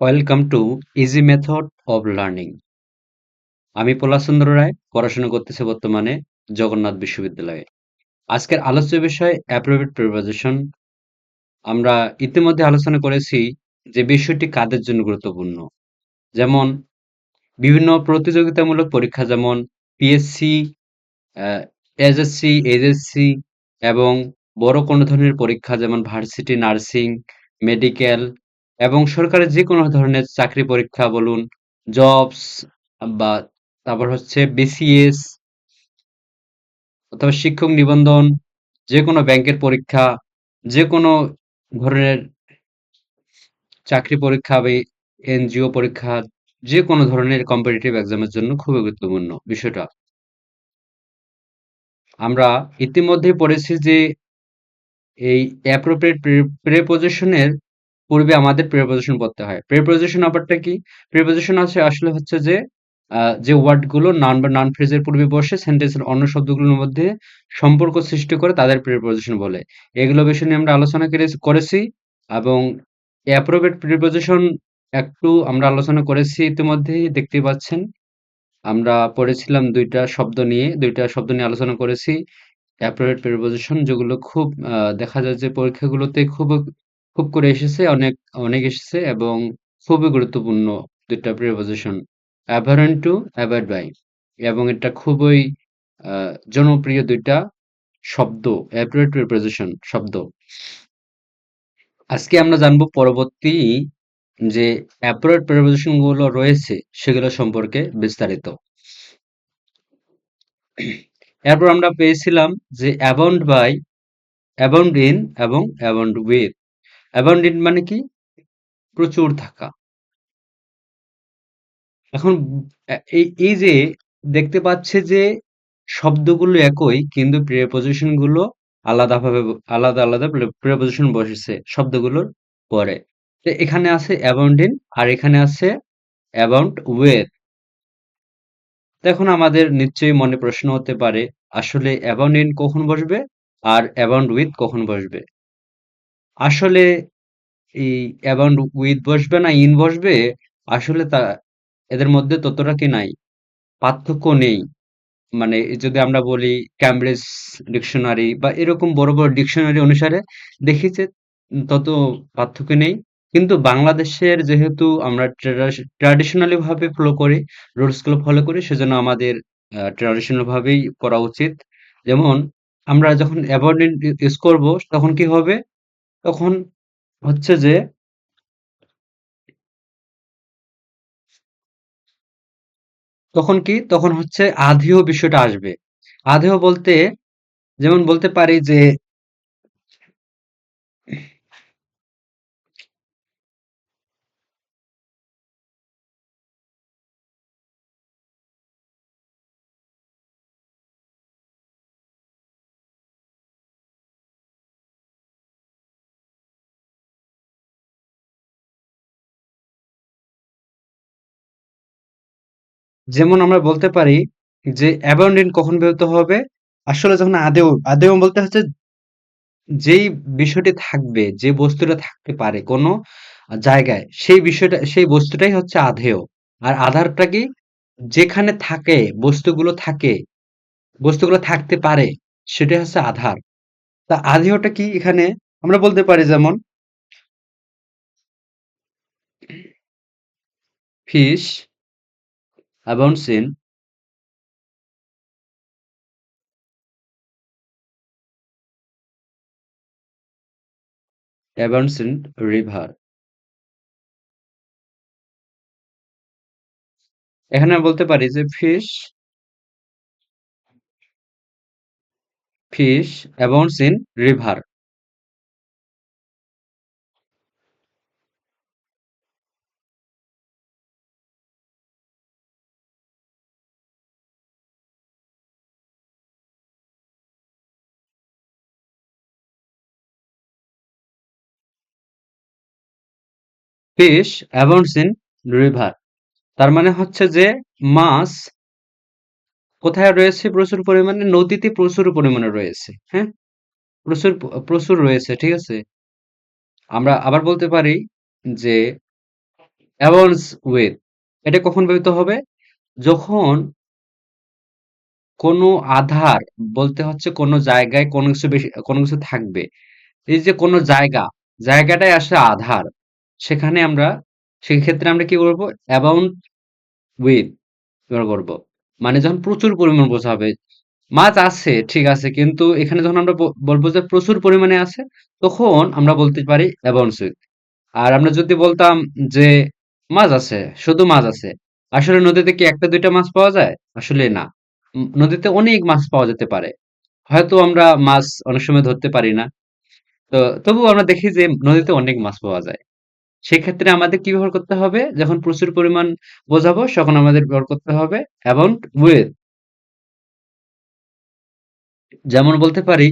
Welcome to easy method of learning. আমি পলাশচন্দ্র রায় পড়াশোনা করতেছি বর্তমানে জগন্নাথ বিশ্ববিদ্যালয়ে। আজকের আলোচ্য বিষয় অ্যাপ্রোপ্রিয়েট প্রিপোজিশন। আমরা ইতিমধ্যে আলোচনা করেছি যে বিষয়টি কাদের জন্য গুরুত্বপূর্ণ। যেমন বিভিন্ন প্রতিযোগিতামূলক পরীক্ষা যেমন পিএসসি, এসএসসি, এইচএসসি এবং বড় কোনো ধরনের পরীক্ষা যেমন ভার্সিটি, নার্সিং, মেডিকেল এবং সরকারি যে কোনো ধরনের চাকরি পরীক্ষা বলুন, জবস বা তারপর হচ্ছে বিসিএস অথবা শিক্ষক নিবন্ধন, যে কোনো ব্যাংকের পরীক্ষা, যে কোনো ধরনের চাকরি পরীক্ষা বা এনজিও পরীক্ষা, যে কোনো ধরনের কম্পিটিটিভ এক্সামের জন্য খুবই গুরুত্বপূর্ণ বিষয়টা। আমরা ইতিমধ্যেই পড়েছি যে এই অ্যাপ্রোপ্রিয়েট প্রিপোজিশনের পূর্বে আমাদের প্রিপোজিশন পড়তে হয়। প্রিপোজিশন আবারটা কি? প্রিপোজিশন আসলে হচ্ছে যে যে ওয়ার্ডগুলো নাউন বা নাউন ফ্রেজের পূর্বে বসে সেন্টেন্সের অন্য শব্দগুলোর মধ্যে সম্পর্ক সৃষ্টি করে তাদের প্রিপোজিশন বলে। এগুলো বিষয় নিয়ে আমরা আলোচনা করেছি এবং অ্যাপ্রোপ্রিয়েট প্রিপোজিশন একটু আমরা আলোচনা করেছি ইতিমধ্যেই দেখতেই পাচ্ছেন। আমরা পড়েছিলাম ২ টা শব্দ নিয়ে, ২ টা শব্দ নিয়ে আলোচনা করেছি। অ্যাপ্রোপ্রিয়েট প্রিপোজিশন যেগুলো খুব দেখা যায় যে পরীক্ষাগুলোতে খুব করে এসেছে, অনেক এসেছে এবং খুবই গুরুত্বপূর্ণ ২ টা প্রিপোজিশন। অ্যাভারেন্ট টু, অ্যাভয়েড বাই এবং এটা খুবই জনপ্রিয় ২ টা শব্দ, অ্যাপ্রোপ্রিয়েট প্রিপোজিশন শব্দ। আজকে আমরা জানবো পরবর্তী যে অ্যাপ্রোপ্রিয়েট প্রিপোজিশন গুলো রয়েছে সেগুলো সম্পর্কে বিস্তারিত। এরপর আমরা পেয়েছিলাম যে অ্যাবাউন্ড বাই, অ্যাবাউন্ড ইন এবং অ্যাবাউন্ড উইথ। অ্যাবান্ডেন্ট মানে কি? প্রচুর থাকা। এখন এই যে দেখতে পাচ্ছে যে শব্দগুলো একই কিন্তু প্রিপোজিশন গুলো আলাদাভাবে আলাদা প্রিপোজিশন বসেছে শব্দগুলোর পরে। তো এখানে আছে অ্যাবাউন্ডেন্ট আর এখানে আছে অ্যাবাউন্ড উইথ। তো এখন আমাদের নিশ্চয়ই মনে প্রশ্ন হতে পারে আসলে অ্যাবাউন্ডেন্ট কখন বসবে আর অ্যাবাউন্ড উইথ কখন বসবে? আসলে এই অ্যাবাউন্ড উইথ বসবে না ইন বসবে, আসলে এদের মধ্যে ততটা কি নাই, পার্থক্য নেই। মানে যদি আমরা বলি ক্যামব্রিজ ডিকশনারি বা এরকম বড় বড় ডিকশনারি অনুসারে দেখি যে তত পার্থক্য নেই। কিন্তু বাংলাদেশের যেহেতু আমরা ট্র্যাডিশনালি ভাবে ফলো করি, রুলস গুলো ফলো করি, সেজন্য আমাদের ট্র্যাডিশনাল ভাবেই করা উচিত। যেমন আমরা যখন অ্যাবর্ডিনেট ইউজ করব তখন কি হবে? তখন হচ্ছে যে তখন হচ্ছে আধেয় বিষয়টা আসবে। আধেয় বলতে যেমন বলতে পারি যে যেমন আমরা বলতে পারি যে অ্যাবান্ডন্ট কখন ব্যবহৃত হবে? আসলে যখন আদেও বলতে হচ্ছে যেই বিষয়টি থাকবে, যে বস্তুটা থাকতে পারে কোনো জায়গায়, সেই বস্তুটাই হচ্ছে আধেয়। আর আধারটা কি? যেখানে থাকে, বস্তুগুলো থাকতে পারে, সেটাই হচ্ছে আধার। তা আধেয়টা কি এখানে? আমরা বলতে পারি যেমন ফিশ abounds in river। এখানে আমরা বলতে পারি যে fish abounds in river। Fish abounds in river তার মানে হচ্ছে যে মাছ কোথায় রয়েছে প্রচুর পরিমাণে? নদীতে প্রচুর পরিমাণে রয়েছে। হ্যাঁ? প্রচুর রয়েছে। ঠিক আছে? আমরা আবার বলতে পারি যে অ্যাবাউন্স উইথ এটা কখন ব্যবহৃত হবে? যখন কোনো আধার বলতে হচ্ছে কোনো জায়গায় কোনো কিছু বেশি কোনো কিছু থাকবে। এই যে কোনো জায়গা, জায়গাটাই আসলে আধার। সেখানে আমরা সেক্ষেত্রে আমরা কি করব? অ্যাবাউন্ট উইথ ব্যবহার করব। মানে যখন প্রচুর পরিমাণ বোঝাবে। মাছ আছে, ঠিক আছে। কিন্তু এখানে যখন আমরা বলবো যে প্রচুর পরিমাণে আছে, তখন আমরা বলতে পারি অ্যাবাউন্টস উইথ। আর আমরা যদি বলতাম যে মাছ আছে, শুধু মাছ আছে। আসলে নদীতে কি একটা দুইটা মাছ পাওয়া যায়? আসলে না। নদীতে অনেক মাছ পাওয়া যেতে পারে। হয়তো আমরা মাছ অনেক সময় ধরতে পারি না। তো তবুও আমরা দেখি যে নদীতে অনেক মাছ পাওয়া যায়। সেক্ষেত্রে আমাদের কি ব্যবহার করতে হবে? যখন প্রচুর পরিমাণ বোঝাবো তখন আমাদের ব্যবহার করতে হবে অ্যাবাউন্ট উইথ। যেমন বলতে পারি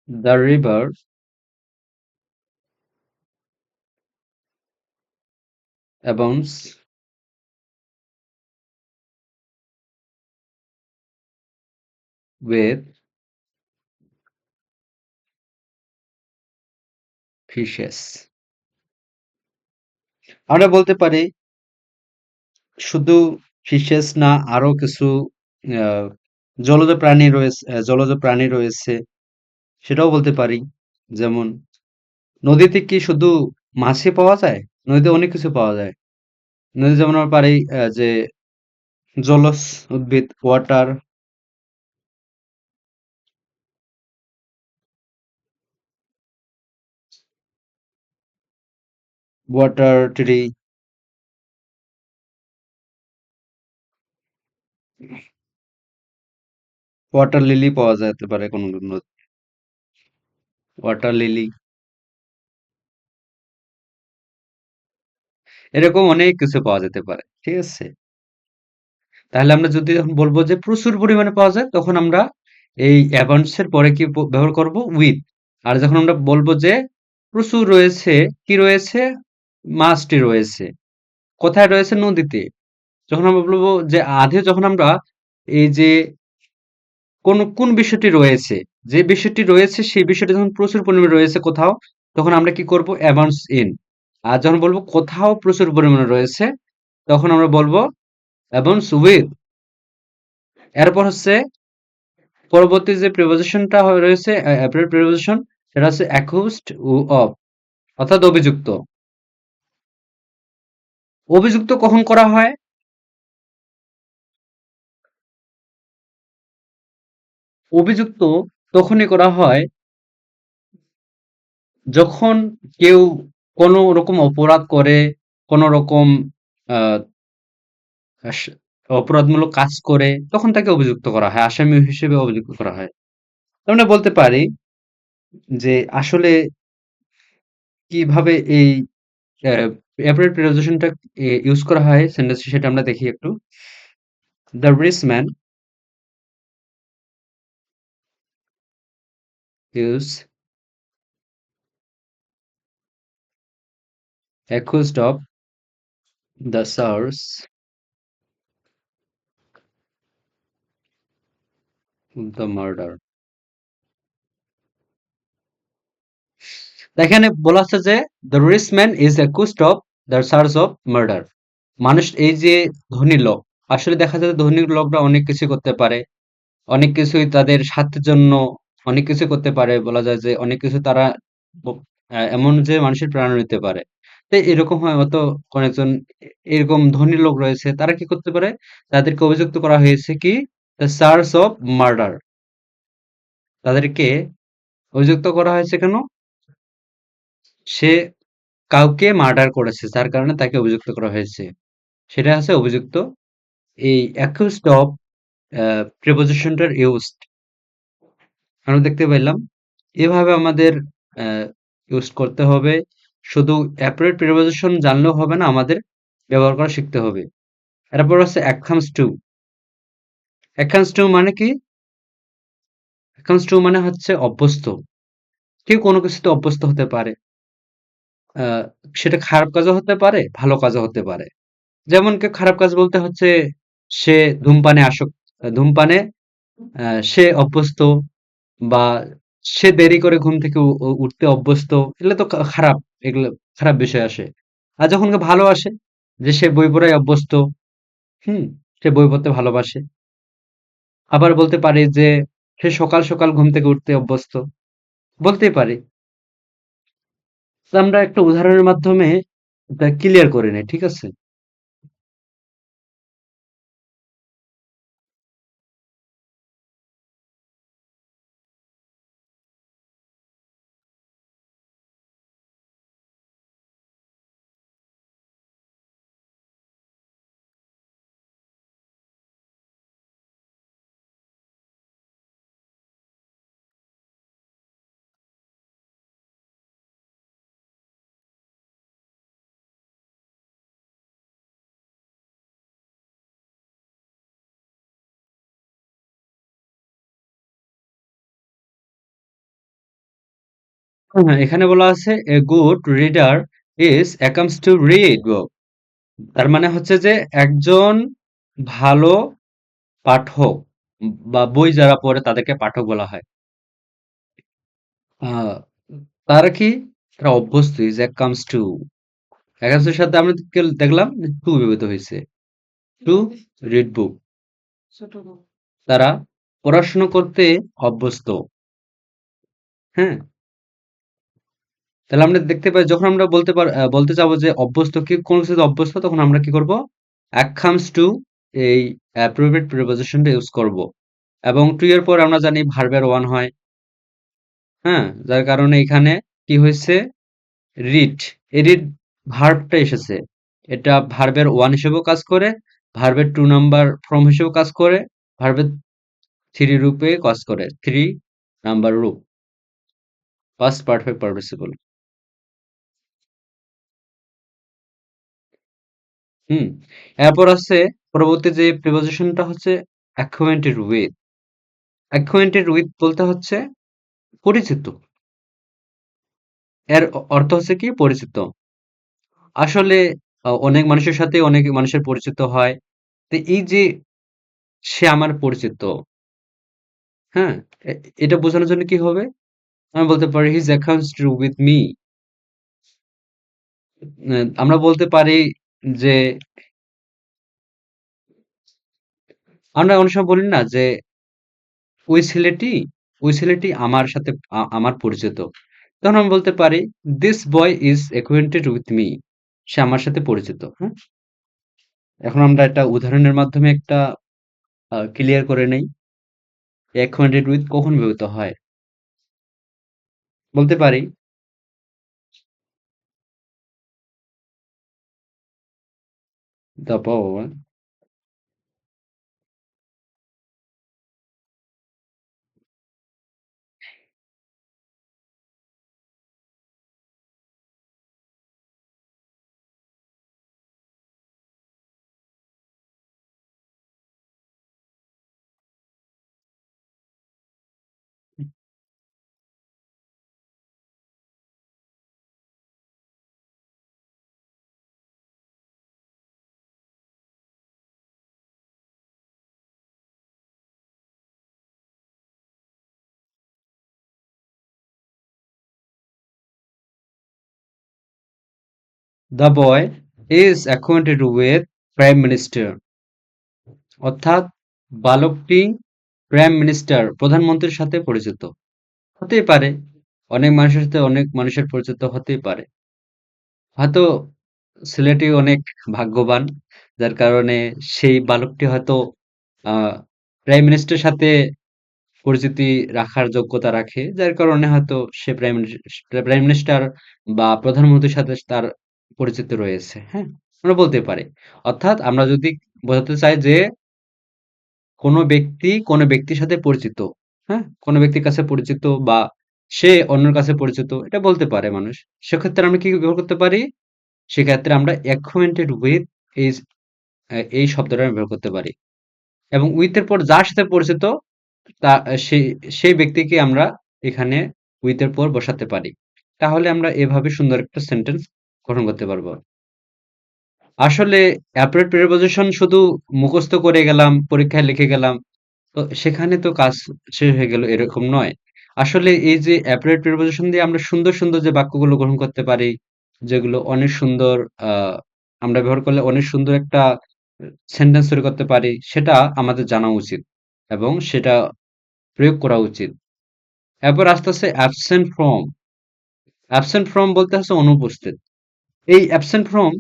the river abounds with fishes. আমরা বলতে পারি শুধু ফিশেস না, আরো কিছু আহ, জলজ প্রাণী রয়েছে, সেটাও বলতে পারি। যেমন নদীতে কি শুধু মাছই পাওয়া যায়? নদীতে অনেক কিছু পাওয়া যায়। নদীতে যেমন আমরা পারি যে জলজ উদ্ভিদ, ওয়াটার ট্রি, ওয়াটার লিলি পাওয়া যেতে পারে কোনো ওয়াটার লিলি, এরকম অনেক কিছু পাওয়া যেতে পারে, ঠিক আছে। তাহলে আমরা যদি এখন বলবো যে প্রচুর পরিমাণে পাওয়া যায়, তখন আমরা এই অ্যাবাউন্টস এর পরে কি ব্যবহার করব? উইথ। আর যখন আমরা বলবো যে প্রচুর রয়েছে, কি রয়েছে? মাছটি রয়েছে। কোথায় রয়েছে? নদীতে। যখন আমরা বলবো যে আধে, যখন আমরা এই যে কোন বিষয়টি রয়েছে, যে বিষয়টি রয়েছে সেই বিষয়টি যখন প্রচুর পরিমাণে রয়েছে কোথাও, তখন আমরা কি করব? অ্যাবাউন্টস ইন। আর যখন বলবো কোথাও প্রচুর পরিমাণে রয়েছে, তখন আমরা বলবো অ্যাবাউন্টস উইথ। এরপর হচ্ছে পরবর্তী যে প্রিপোজিশনটা রয়েছে, প্রিপোজিশন, সেটা হচ্ছে অ্যাকিউজড অফ, অর্থাৎ অভিযুক্ত। অভিযুক্ত কখন করা হয়? অভিযুক্ত তখনই করা হয় যখন কেউ কোনো রকম অপরাধ করে, কোনো রকম আহ, আস- অপরাধমূলক কাজ করে, তখন তাকে অভিযুক্ত করা হয়, আসামি হিসেবে অভিযুক্ত করা হয়। আমরা বলতে পারি যে আসলে কিভাবে এই অ্যাপ্রোপ্রিয়েট প্রিপোজিশনটা ইউজ করা হয় সেন্টেন্সে, সেটা আমরা দেখি একটু। The rich man use accused of the source of the murder। এখানে বলা হচ্ছে যে the rich man is accused of the charge of murder। মানুষ, এই যে ধনী লোক, আসলে দেখা যায় যে ধনী লোকরা অনেক কিছু করতে পারে, অনেক কিছুই তাদের স্বার্থের জন্য অনেক কিছু করতে পারে। বলা যায় যে অনেক কিছু তারা এমন যে মানুষের প্রাণ নিতে পারে। তো এরকম হয় হয়তো কোন একজন এরকম ধনী লোক রয়েছে, তারা কি করতে পারে? তাদেরকে অভিযুক্ত করা হয়েছে কি? The charge of murder. তাদেরকে অভিযুক্ত করা হয়েছে কেন? সে কাউকে মার্ডার করেছে, যার কারণে তাকে অভিযুক্ত করা হয়েছে। সেটা হচ্ছে অভিযুক্ত। এই অ্যাকিউজড অফ প্রিপোজিশনটার ইউজড আমরা দেখতে পেলাম। এভাবে আমাদের ইউজ করতে হবে। শুধু অ্যাপ্রোপ্রিয়েট প্রিপোজিশন জানলেও হবে না, আমাদের ব্যবহার করা শিখতে হবে। এরপর হচ্ছে অ্যাকামস টু। অ্যাকামস টু মানে কি? অ্যাকামস টু মানে হচ্ছে অভ্যস্ত। কেউ কোনো কিছুতে অভ্যস্ত হতে পারে। আহ, সেটা খারাপ কাজও হতে পারে, ভালো কাজও হতে পারে। যেমন কেউ খারাপ কাজ বলতে হচ্ছে সে ধূমপানে ধূমপানে সে অভ্যস্ত, বা সে দেরি করে ঘুম থেকে উঠতে অভ্যস্ত। এগুলো তো খারাপ, এগুলো খারাপ বিষয় আসে। আর যখন ভালো আসে, যে সে বই পড়ায় অভ্যস্ত, হুম, সে বই পড়তে ভালোবাসে। আবার বলতে পারি যে সে সকাল সকাল ঘুম থেকে উঠতে অভ্যস্ত, বলতেই পারি। তো আমরা একটা উদাহরণের মাধ্যমে এটা ক্লিয়ার করে নেই, ঠিক আছে? হ্যাঁ, এখানে বলা আছে এ গুড রিডার ইজ অ্যাকামস টু রিড বুক। তার মানে হচ্ছে যে একজন ভালো পাঠক বা বই যারা পড়ে তাদেরকে পাঠক বলা হয়। আহ, তারা কি, তারা অভ্যস্ত, ইজ অ্যাকামস টু, অ্যাকামস এর সাথে আমরা দেখলাম টু ব্যবহৃত হয়েছে, টু রিড বুক। তারা পড়াশোনা করতে অভ্যস্ত। হ্যাঁ, তাহলে আমরা দেখতে পাই যখন আমরা বলতে চাবো যে অভ্যস্ত, কি কোন কিছুতে অভ্যস্ত, তখন আমরা কি করব, অ্যাকামস টু, এই অ্যাপ্রোপ্রিয়েট প্রিপোজিশনটা ইউজ করব। এবং টু এর পর আমরা জানি ভার্বের ওয়ান হয়। হ্যাঁ, যার কারণে এখানে কি হয়েছে, রিড, এই রিড ভার্বটা এসেছে। এটা ভার্বের ওয়ান হিসেবেও কাজ করে, ভার্বের টু নাম্বার ফর্ম হিসেবেও কাজ করে, ভার্বের থ্রি রূপে কাজ করে, থ্রি নাম্বার রূপ, পাস্ট পারফেক্ট পার্টিসিপল। হুম, এরপর আছে পরবর্তী যে প্রিপোজিশনটা হচ্ছে অ্যাকুয়েন্টেড উইথ। অ্যাকুয়েন্টেড উইথ বলতে হচ্ছে পরিচিত। এর অর্থ হচ্ছে কি, পরিচিত। আসলে অনেক মানুষের সাথে অনেক মানুষের পরিচিত হয়। তো এই যে সে আমার পরিচিত, হ্যাঁ, এটা বোঝানোর জন্য কি হবে, আমি বলতে পারি his accounts to with me. আমরা বলতে পারি যে, আমরা অনেক সময় বলি না যে ওই ছেলেটি, ওই ছেলেটি আমার সাথে আমার পরিচিত। তখন আমি বলতে পারি this boy is acquainted with me, সে আমার সাথে পরিচিত। হ্যাঁ, এখন আমরা একটা উদাহরণের মাধ্যমে একটা ক্লিয়ার করে নেই অ্যাকুয়েন্টেড উইথ কখন ব্যবহৃত হয়। বলতে পারি the boy the boy is acquainted with prime minister, অর্থাৎ বালকটি প্রাইম মিনিস্টার, প্রধানমন্ত্রীর সাথে পরিচিত। হতেই পারে, অনেক মানুষের সাথে অনেক মানুষের পরিচিত হতেই পারে। হয়তো ছেলেটি অনেক ভাগ্যবান, যার কারণে সেই বালকটি হয়তো আহ প্রাইম মিনিস্টারের সাথে পরিচিতি রাখার যোগ্যতা রাখে, যার কারণে হয়তো সে প্রাইম মিনিস্টার বা প্রধানমন্ত্রীর সাথে তার পরিচিতি রয়েছে। হ্যাঁ, আমরা বলতে পারি। অর্থাৎ আমরা যদি বোঝাতে চাই যে কোনো ব্যক্তির সাথে পরিচিত, হ্যাঁ, কোনো ব্যক্তির কাছে পরিচিত, বা সে অন্যের কাছে পরিচিত, এটা বলতে পারে মানুষ। সেক্ষেত্রে আমরা কি ব্যবহার করতে পারি, সেক্ষেত্রে আমরা অ্যাকুয়েন্টেড উইথ এই এই শব্দটা ব্যবহার করতে পারি। এবং উইথ এর পর যার সাথে পরিচিত, তা সেই সেই ব্যক্তিকে আমরা এখানে উইথ এর পর বসাতে পারি। তাহলে আমরা এভাবে সুন্দর একটা সেন্টেন্স গঠন করতে পারবো। আসলে অ্যাপ্রোপ্রিয়েট প্রিপোজিশন শুধু মুখস্থ করে গেলাম, পরীক্ষায় লিখে গেলাম। তো সেখানে তো কাজ শেষ হয়ে গেল এরকম নয়। আসলে এই যে অ্যাপ্রোপ্রিয়েট প্রিপোজিশন দিয়ে আমরা সুন্দর, সুন্দর যে বাক্যগুলো গঠন করতে পারি, যেগুলো অনেক সুন্দর আ আমরা ব্যবহার করলে অনেক সুন্দর একটা সেন্টেন্স তৈরি করতে পারি, সেটা আমাদের জানা উচিত এবং সেটা প্রয়োগ করা উচিত। এরপর আসতেছে অ্যাবসেন্ট ফ্রম। অ্যাবসেন্ট ফ্রম বলতে হচ্ছে অনুপস্থিত। এই অ্যাবসেন্ট ফ্রম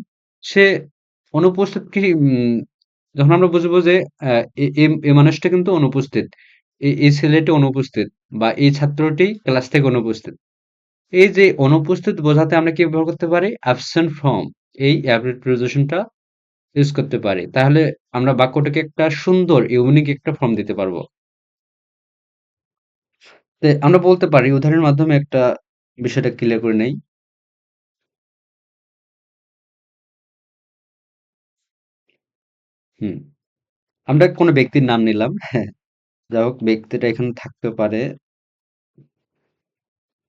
সে অনুপস্থিত কি যখন আমরা বুঝবো যে এই মানুষটা কিন্তু অনুপস্থিত। এই ছেলেটি অনুপস্থিত বা এই ছাত্রটি ক্লাস থেকে অনুপস্থিত। এই যে অনুপস্থিত বোঝাতে আমরা কি ব্যবহার করতে পারি? অ্যাবসেন্ট ফ্রম এই প্রিপোজিশনটা ইউজ করতে পারি। তাহলে আমরা বাক্যটাকে একটা সুন্দর ইউনিক একটা ফর্ম দিতে পারবো। তো আমরা বলতে পারি উদাহরণের মাধ্যমে একটা বিষয়টা ক্লিয়ার করে নেই। হুম। আমরা কোনো ব্যক্তির নাম নিলাম। হ্যাঁ, যাই হোক ব্যক্তিটা এখানে থাকতে পারে।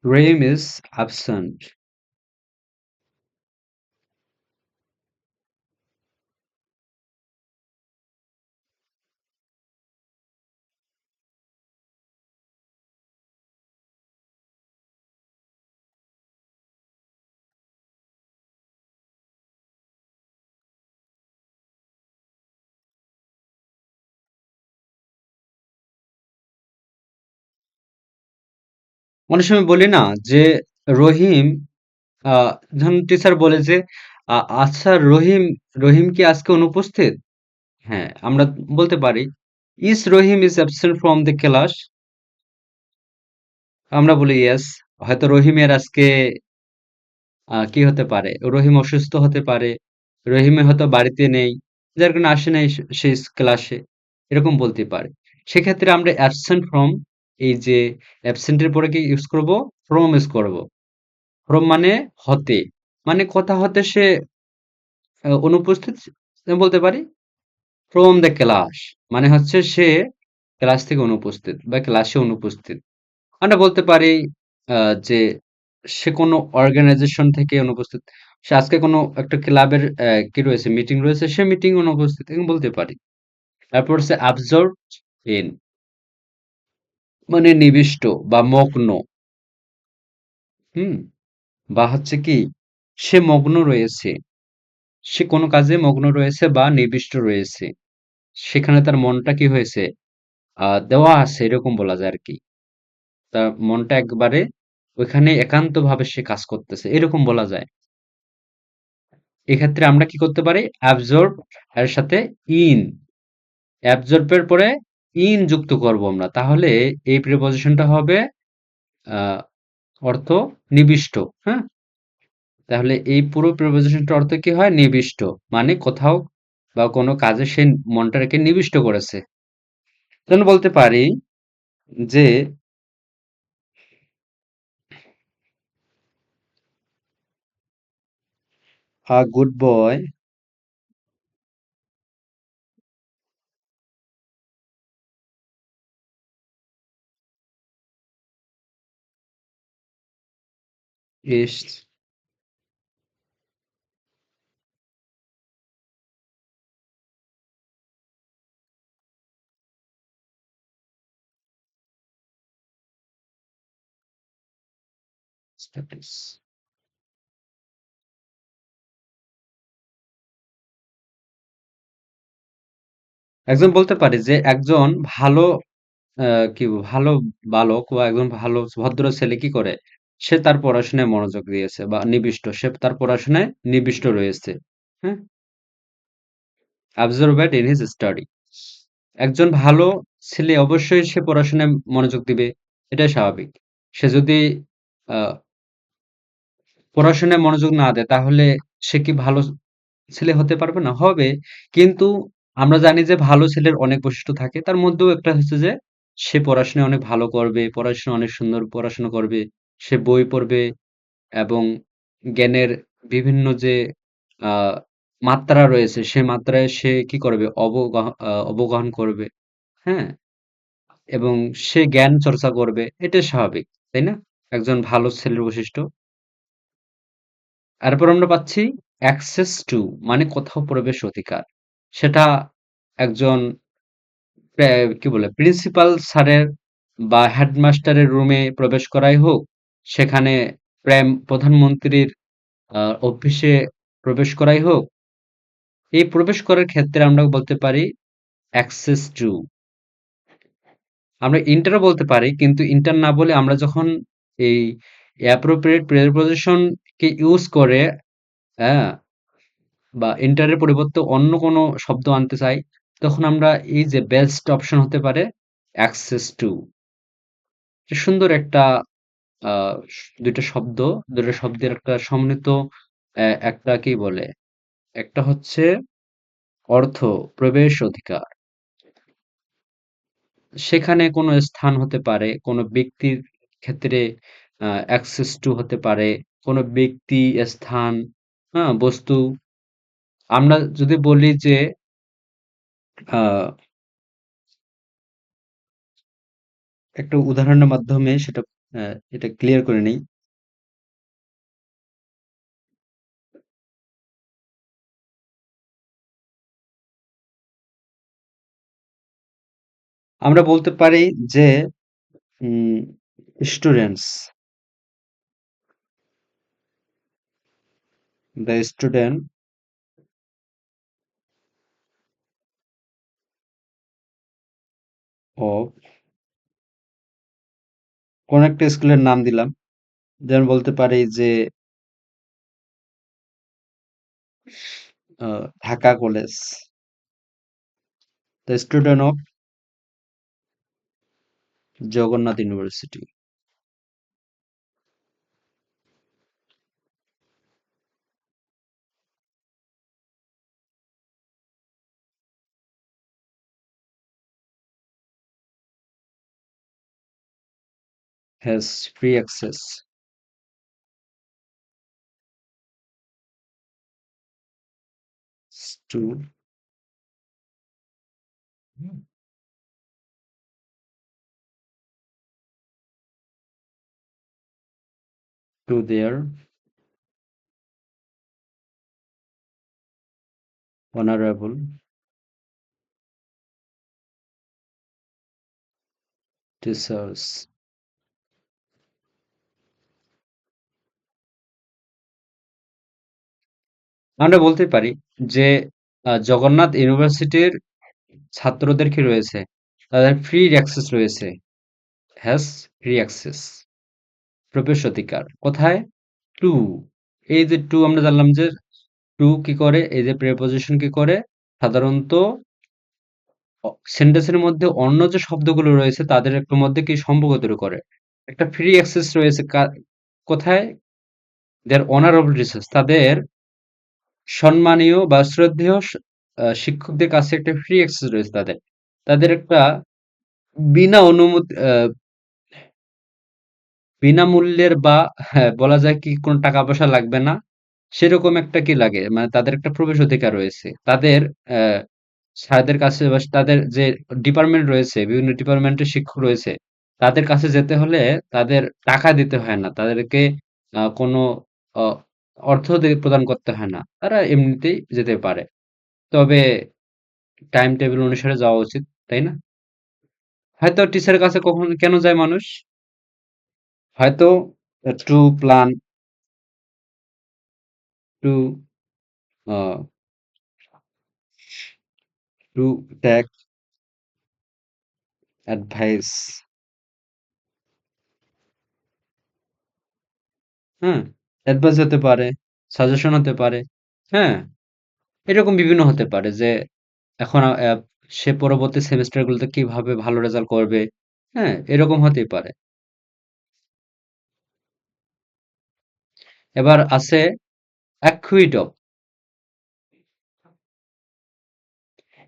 রহিম ইজ অ্যাবসেন্ট। অনেক সময় বলি না যে রহিম যখন টিচার বলে যে আচ্ছা রহিম রহিম কি আজকে অনুপস্থিত? হ্যাঁ, আমরা বলতে পারি is Rahim is absent from the class. আমরা বলি ইয়েস। হয়তো রহিমের আজকে কি হতে পারে? রহিম অসুস্থ হতে পারে। রহিমে হয়তো বাড়িতে নেই। যার কারণে আসে নাই সে ক্লাসে। এরকম বলতে পারে। সেক্ষেত্রে আমরা অ্যাবসেন্ট ফ্রম এই যে অ্যাবসেন্ট এর পরে কি ইউজ করব? ফ্রম ইউজ করব। ফ্রম মানে হতে। মানে কোথা হতে সে অনুপস্থিত বলতে পারি ফ্রম দ্য ক্লাস মানে হচ্ছে সে ক্লাস থেকে অনুপস্থিত বা ক্লাসে অনুপস্থিত। আমরা বলতে পারি যে সে কোনো অর্গানাইজেশন থেকে অনুপস্থিত। সে আজকে কোনো একটা ক্লাবের কি রয়েছে মিটিং রয়েছে সে মিটিং অনুপস্থিত এরকম বলতে পারি। তারপর হচ্ছে অ্যাবসর্বড ইন মানে নিবিষ্ট বা মগ্ন। হুম? বা হচ্ছে কি সে মগ্ন রয়েছে। সে কোনো কাজে মগ্ন রয়েছে বা নিবিষ্ট রয়েছে। সেখানে তার মনটা কি হয়েছে? দেওয়া আছে এরকম বলা যায় আরকি। তার মনটা একবারে ওইখানে একান্তভাবে সে কাজ করতেছে। এরকম বলা যায়। এক্ষেত্রে আমরা কি করতে পারি? অ্যাবসর্ব এর সাথে ইন। অ্যাবসর্ব এর পরে ইন যুক্ত করব আমরা। তাহলে এই প্রিপোজিশনটা হবে আ অর্থ নিবিষ্ট। হ্যাঁ? তাহলে এই পুরো প্রিপোজিশনটার অর্থ কি হয়? নিবিষ্ট। মানে কোথাও বা কোনো কাজে সে মনটাকে নিবিষ্ট করেছে। যেমন বলতে পারি যে a good boy is studies. একজন বলতে পারে যে একজন ভালো কি ভালো বালক বা একজন ভালো ভদ্র ছেলে কি করে? সে তার পড়াশোনায় মনোযোগ দিয়েছে বা নিবিষ্ট। সে তার পড়াশোনায় নিবিষ্ট রয়েছে। হ্যাঁ? Absorbed in his study. একজন ভালো ছেলে অবশ্যই সে পড়াশোনায় মনোযোগ দিবে। এটাই স্বাভাবিক। সে যদি আ পড়াশোনায় মনোযোগ না দেয় তাহলে সে কি ভালো ছেলে হতে পারবে না? হবে। কিন্তু আমরা জানি যে ভালো ছেলের অনেক বৈশিষ্ট্য থাকে। তার মধ্যেও একটা হচ্ছে যে সে পড়াশোনায় অনেক ভালো করবে, পড়াশোনা অনেক সুন্দর পড়াশোনা করবে। সে বই পড়বে এবং জ্ঞানের বিভিন্ন যে আ মাত্রা রয়েছে সে মাত্রায় সে কি করবে? অবগাহন করবে। হ্যাঁ? এবং সে জ্ঞান চর্চা করবে। এটাই স্বাভাবিক। তাই না? একজন ভালো ছেলের বৈশিষ্ট্য। এরপর আমরা পাচ্ছি অ্যাক্সেস টু মানে কোথাও প্রবেশ অধিকার। সেটা একজন কি বলে প্রিন্সিপাল স্যারের বা হেডমাস্টারের রুমে প্রবেশ করাই হোক, সেখানে প্রধানমন্ত্রীর অফিসে প্রবেশ করাই হোক, এই প্রবেশ করার ক্ষেত্রে আমরা বলতে পারি অ্যাক্সেস টু। আমরা ইন্টারও বলতে পারি, কিন্তু ইন্টার না বলে আমরা যখন এই অ্যাপ্রোপ্রিয়েট প্রিপোজিশন কে ইউজ করে, হ্যাঁ, বা ইন্টারের পরিবর্তে অন্য কোনো শব্দ আনতে চাই, তখন আমরা এই যে বেস্ট অপশন হতে পারে অ্যাক্সেস টু। সুন্দর একটা দুইটা শব্দ, দুইটা শব্দের একটা সমন্বিত একটা কি বলে, একটা হচ্ছে অর্থ প্রবেশ অধিকার। সেখানে কোনো স্থান হতে পারে, কোনো ব্যক্তির ক্ষেত্রে অ্যাক্সেস টু হতে পারে, কোনো ব্যক্তি, স্থান, হ্যাঁ, বস্তু। আমরা যদি বলি যে আহ, একটা উদাহরণের মাধ্যমে সেটা এটা ক্লিয়ার করে নেই। আমরা বলতে পারি যে স্টুডেন্টস, দ্য স্টুডেন্ট অফ, কোন একটা স্কুলের নাম দিলাম, যেমন বলতে পারি যে Dhaka college, the student of Jagannath university. has free access to their honorable teachers। আমরা বলতে পারি যে জগন্নাথ ইউনিভার্সিটির ছাত্রদের কি রয়েছে, তাদের ফ্রি অ্যাক্সেস রয়েছে, হ্যাজ ফ্রি অ্যাক্সেস, প্রবেশ অধিকার কোথায়, টু। এই যে টু আমরা জানলাম যে টু কি করে, এই যে প্রেপোজিশন কি করে, সাধারণত সেন্টেন্সের মধ্যে অন্য যে শব্দগুলো রয়েছে তাদের একটা মধ্যে কি সম্পর্ক তৈরি করে। একটা ফ্রি অ্যাক্সেস রয়েছে কোথায়, দেয়ার অনারেবল রিসার্চ, তাদের সম্মানীয় বা শ্রদ্ধেয় শিক্ষকদের কাছে একটা ফ্রি অ্যাক্সেস রয়েছে তাদের। তাদের একটা বিনা অনুমতি বিনামূল্যের বা হ্যাঁ, বলা যায় কি কোনো টাকা পয়সা লাগবে না। সেরকম একটা কি লাগে মানে তাদের একটা প্রবেশ অধিকার রয়েছে। তাদের স্যারদের কাছে বা তাদের যে ডিপার্টমেন্ট রয়েছে, বিভিন্ন ডিপার্টমেন্টের শিক্ষক রয়েছে, তাদের কাছে যেতে হলে তাদের টাকা দিতে হয় না। তাদেরকে কোনো অ অর্থ প্রদান করতে হয় না। তারা এমনিতেই যেতে পারে। তবে টাইম টেবিল অনুসারে যাওয়া উচিত, তাই না? হয়তো টিচারের কাছে কখন কেন যায় মানুষ? হয়তো to plan, to a to take advice, হ্যাঁ? অ্যাডভাইস হতে পারে, সাজেশন হতে পারে, হ্যাঁ? এরকম বিভিন্ন হতে পারে যে এখন সে পরবর্তী সেমেস্টারগুলোতে কিভাবে ভালো রেজাল্ট করবে, হ্যাঁ? এরকম হতেই পারে। এবার আছে অ্যাকুইডক।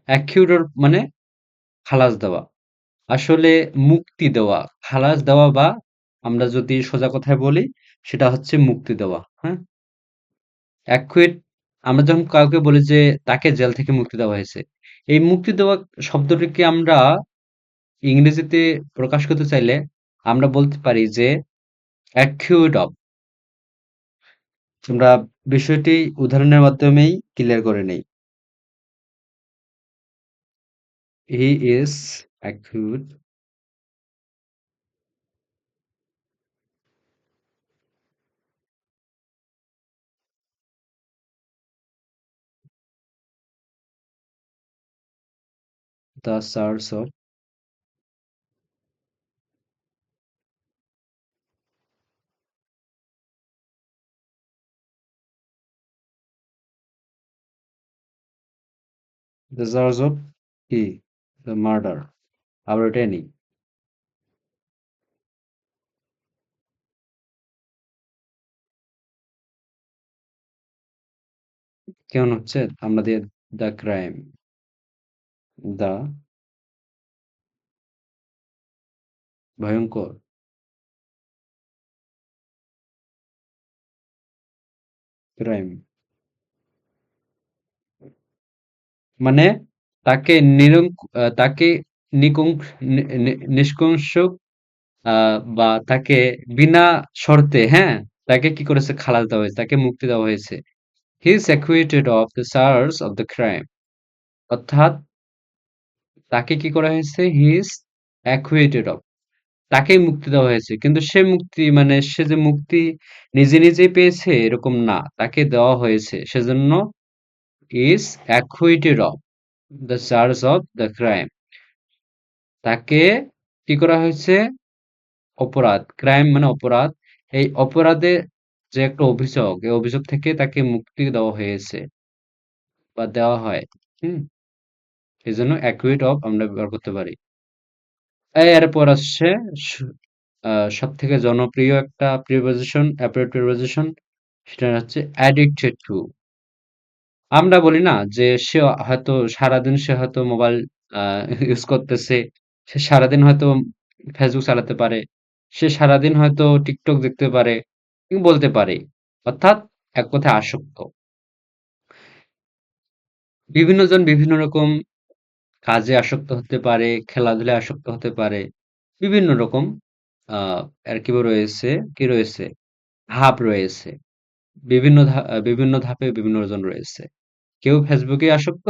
অ্যাকিউডর মানে খালাস দেওয়া। আসলে মুক্তি দেওয়া, খালাস দেওয়া বা আমরা যদি সোজা কথায় বলি সেটা হচ্ছে মুক্তি দেওয়া, হ্যাঁ? অ্যাকুইট আমরা যখন কাউকে বলি যে তাকে জেল থেকে মুক্তি দেওয়া হয়েছে, এই মুক্তি দেওয়া শব্দটিকে আমরা ইংরেজিতে প্রকাশ করতে চাইলে আমরা বলতে পারি যে অ্যাকিউড অফ। তোমরা বিষয়টি উদাহরণের মাধ্যমেই ক্লিয়ার করে নেই। He is accused the charge of the charge of কি দ্য মার্ডার। আবার এটাই নেই। কেমন হচ্ছে আমাদের দ্য ক্রাইম, দ্য ভয়ঙ্কর ক্রাইম, মানে তাকে তাকে নিষ্কংস বা তাকে বিনা শর্তে, হ্যাঁ, তাকে কি করেছে, খালাস দেওয়া হয়েছে, তাকে মুক্তি দেওয়া হয়েছে। He is acquitted of the charge of the crime, অর্থাৎ তাকে কি করা হয়েছে, হি ইজ অ্যাকুইটেড অফ, তাকেই মুক্তি দেওয়া হয়েছে, কিন্তু সে মুক্তি মানে সে যে মুক্তি নিজে নিজেই পেয়েছে এরকম না, তাকে দেওয়া হয়েছে, সেজন্য is acquitted of the charge of the crime, তাকে কি করা হয়েছে, অপরাধ, ক্রাইম মানে অপরাধ, এই অপরাধে যে একটা অভিযোগ, এই অভিযোগ থেকে তাকে মুক্তি দেওয়া হয়েছে বা দেওয়া হয়। হুম, এই জন্য অ্যাকুইট অফ আমরা ব্যবহার করতে পারি। এরপর আসছে সব থেকে জনপ্রিয় একটা প্রিপোজিশন, অ্যাপ্রোপ্রিয়েট প্রিপোজিশন, সেটা হচ্ছে অ্যাডিক্টেড টু। আমরা বলি না যে সে হয়তো সারাদিন সে হয়তো মোবাইল ইউজ করতেছে, সে সারাদিন হয়তো ফেসবুক চালাতে পারে, সে সারাদিন হয়তো টিকটক দেখতে পারে, বলতে পারে, অর্থাৎ এক কথায় আসক্ত। বিভিন্ন জন বিভিন্ন রকম কাজে আসক্ত হতে পারে, খেলাধুলায় আসক্ত হতে পারে, বিভিন্ন রকম আর কি রয়েছে, কি রয়েছে, ধাপ রয়েছে, বিভিন্ন ধাপে বিভিন্ন জন রয়েছে। কেউ ফেসবুকে আসক্ত,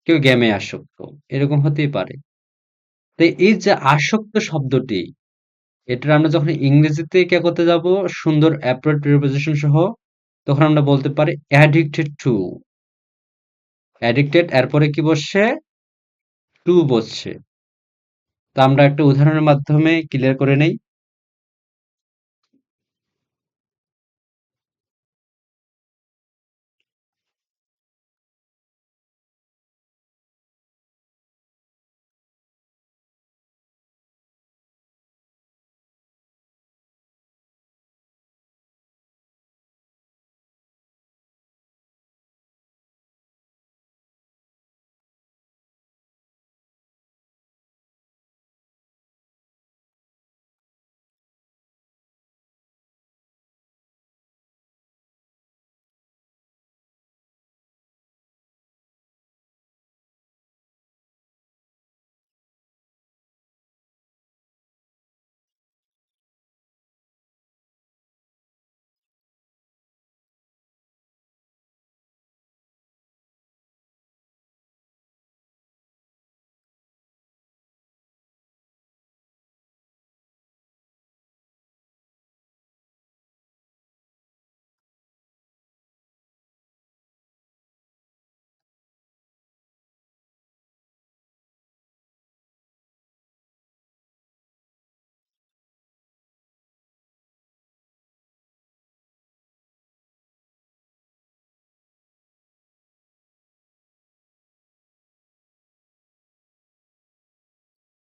কেউ গেমে আসক্ত, এরকম হতেই পারে। তো এই যে আসক্ত শব্দটি, এটা আমরা যখন ইংরেজিতে কে করতে যাব, সুন্দর অ্যাপ্রোপ্রিয়েট প্রিপোজিশন সহ, তখন আমরা বলতে পারি অ্যাডিক্টেড টু। অ্যাডিক্টেড এরপরে কি বসছে, টু বসছে। তো আমরা একটা উদাহরণের মাধ্যমে ক্লিয়ার করে নেই।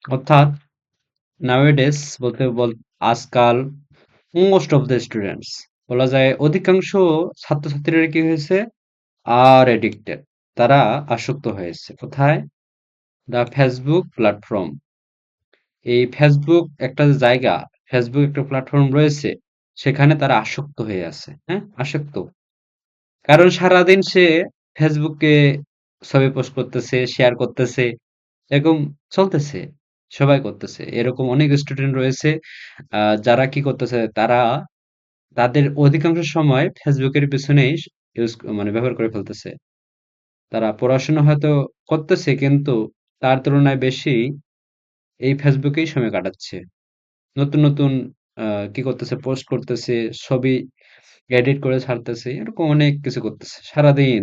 অর্থাৎ নাওএডেজ আজকাল মোস্ট অফ দ্য স্টুডেন্টস, বলা যায় অধিকাংশ ছাত্রছাত্রীরা কি হয়েছে, আর এডিক্টেড, তারা আসক্ত হয়েছে কোথায়, দ্য ফেসবুক প্ল্যাটফর্ম। এই ফেসবুক একটা যে জায়গা, ফেসবুক একটা প্ল্যাটফর্ম রয়েছে, সেখানে তারা আসক্ত হয়ে আছে, হ্যাঁ, আসক্ত। কারণ সারাদিন সে ফেসবুকে ছবি পোস্ট করতেছে, শেয়ার করতেছে, এরকম চলতেছে, সবাই করতেছে, এরকম অনেক স্টুডেন্ট রয়েছে যারা কি করতেছে, তারা তাদের অধিকাংশ সময় ফেসবুকের পিছনেই ইউজ মানে ব্যবহার করে ফেলতেছে। তারা পড়াশোনা হয়তো করতেছে কিন্তু তার তুলনায় বেশি এই ফেসবুকেই সময় কাটাচ্ছে। নতুন নতুন কি করতেছে, পোস্ট করতেছে, ছবি এডিট করে ছাড়তেছে, এরকম অনেক কিছু করতেছে সারাদিন।